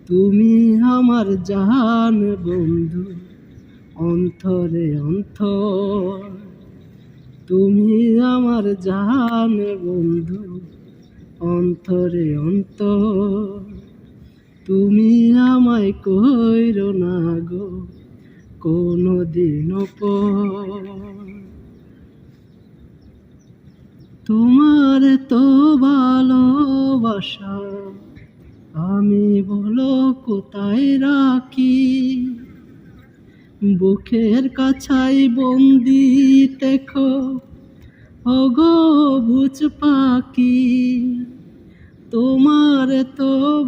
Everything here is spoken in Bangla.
তুমি আমার জান বন্ধু, অন্তরে অন্তর। তুমি আমার জান বন্ধু, অন্তরে অন্তর। তুমি আমায় কইরো না গো কোনদিনও পর। তোমার তো ভালোবাসা আমি বলো কোথায় রাখি, বুকের কাছাই বন্দি দেখো ওগো বুঝ পাখি। তোমার তো